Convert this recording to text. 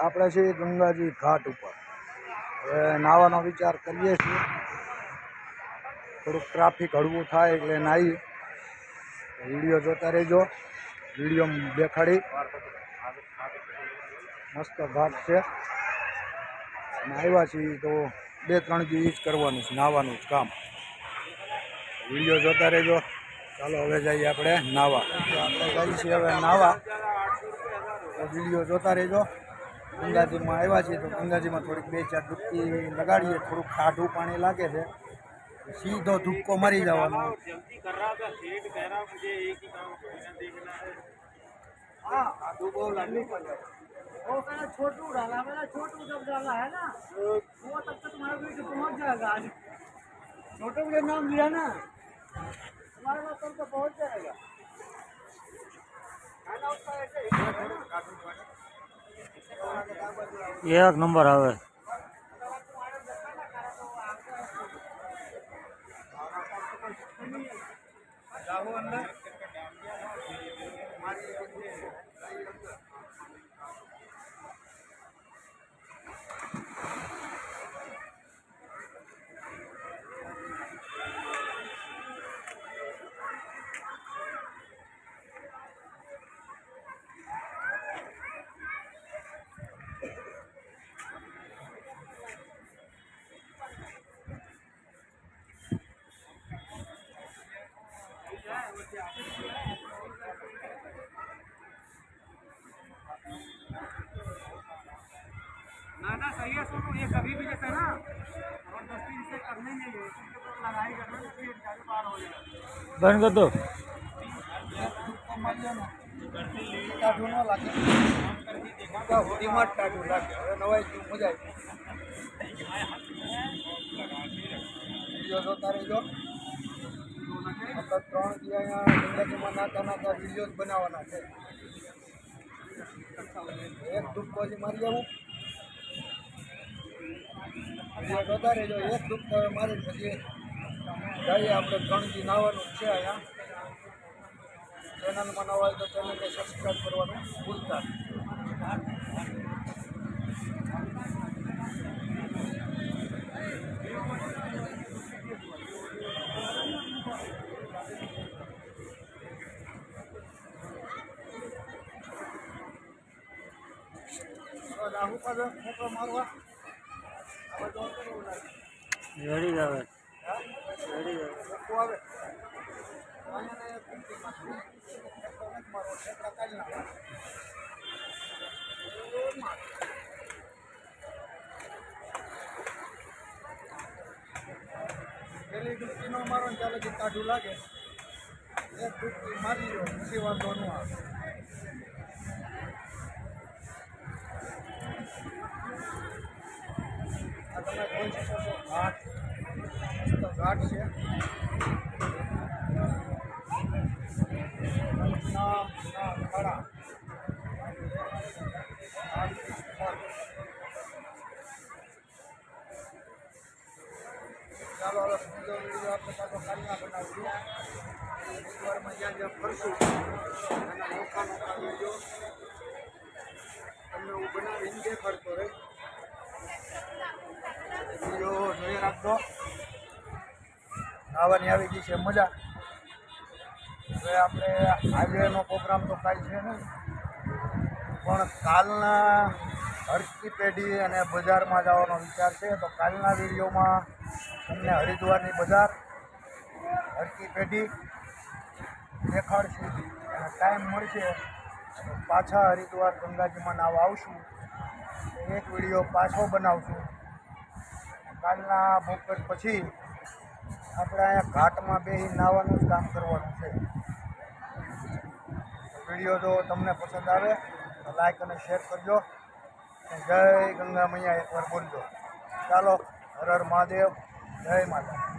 આપણે છીએ ગંગાજી ઘાટ ઉપર. હવે નાહવાનો વિચાર કરીએ છીએ. થોડુંક ટ્રાફિક હળવું થાય એટલે નાહી. વિડીયો જોતા રહેજો. વિડીયોમાં દેખાડી મસ્ત ઘાટ છે. આવ્યા છીએ તો 2-3 દિવસ કરવાનું છે, નાહવાનું જ કામ. વિડીયો જોતા રહેજો. ચાલો હવે જઈએ આપણે નાહવા. આપણે જઈએ છીએ હવે નાહવા, તો વિડીયો જોતા રહેજો. ગંગાજીમાં આવ્યા છીએ તો ગંગાજીમાં થોડીક 2-4 ડૂબકી લગાડીએ. થોડુંક ટાઢું પાણી લાગે છે, સીધો ધુક્કો મારી જવાનો. वो कहना छोटू डाला, मैंने छोटू जब डाला है ना वो तब तक तुम्हारा वीडियो पहुंच जाएगा। आज छोटू के नाम लिया ना तुम्हारे पास तब तक पहुंच जाएगा। एक नंबर आवे। ना सही है सुनो, ये कभी भी जैसे ना जबरदस्ती इसे करने नहीं है, लड़ाई करना ना फिर जाके पार हो जाएगा। बंद कर दो। ટાઢું ન લાગે, ટાઢું લાગે. હવે નવાઈ ગયું, મજા આવી. વિડીયો જોતા રહેજો. આપણે 3 દી અહીંયા ગંગાજીમાં નાતા વિડીયો જ બનાવવાના છે. એક ડૂબકો મારી આવું. વિડીયો જોતા રહેજો. એક ડૂબકો મારી પછી જઈએ આપણે 3 દી નાહવાનું છે અહીંયા. ચેનલમાં નવા હોય તો ચેનલને સબસ્ક્રાઈબ કરવાનું ભૂલતા. રાહુ પાસે ફોટો મારવા રેડી આવે. રેડી આવે. પેલી ડૂબકી ન મારો ને ચાલે ટાઢું લાગે. એક ડૂબકી મારી લો પછી વાંધો ન આવે. આ તમે જોઈ શકો છો ઘાટ, ઘાટ છે. ખડા ચાલો હવે બીજો વિડીયો આપણે પાછો કાલના બનાવીશું. બુધવારમાં જ્યાં જ્યાં ફરશું એના નોખા વિડીયો તમને હું બનાવીને દેખાડતો રહે. વિડીયો જોઈ રાખજો. આવવાની આવી ગઈ છે મજા. હવે આપણે આજેનો પ્રોગ્રામ તો કાંઈ છે નહીં, પણ કાલના હરકી પેઢી અને બજારમાં જવાનો વિચાર છે. તો કાલના વિડીયોમાં તમને હરિદ્વારની બજાર, હરકી પેઢી દેખાડશું. અને ટાઈમ મળશે તો પાછા હરિદ્વાર ગંગાજીમાં નાહવા આવશું. એક વિડીયો પાછો બનાવશું. કાલના બપોર પછી આપણે અહીંયા ઘાટમાં બેસી નાહવાનું જ કામ કરવાનું છે. વિડીયો જો તમને પસંદ આવે તો લાઈક અને શેર કરજો. જય ગંગા મૈયા એકવાર બોલજો. ચાલો, હર હર મહાદેવ, જય માતા.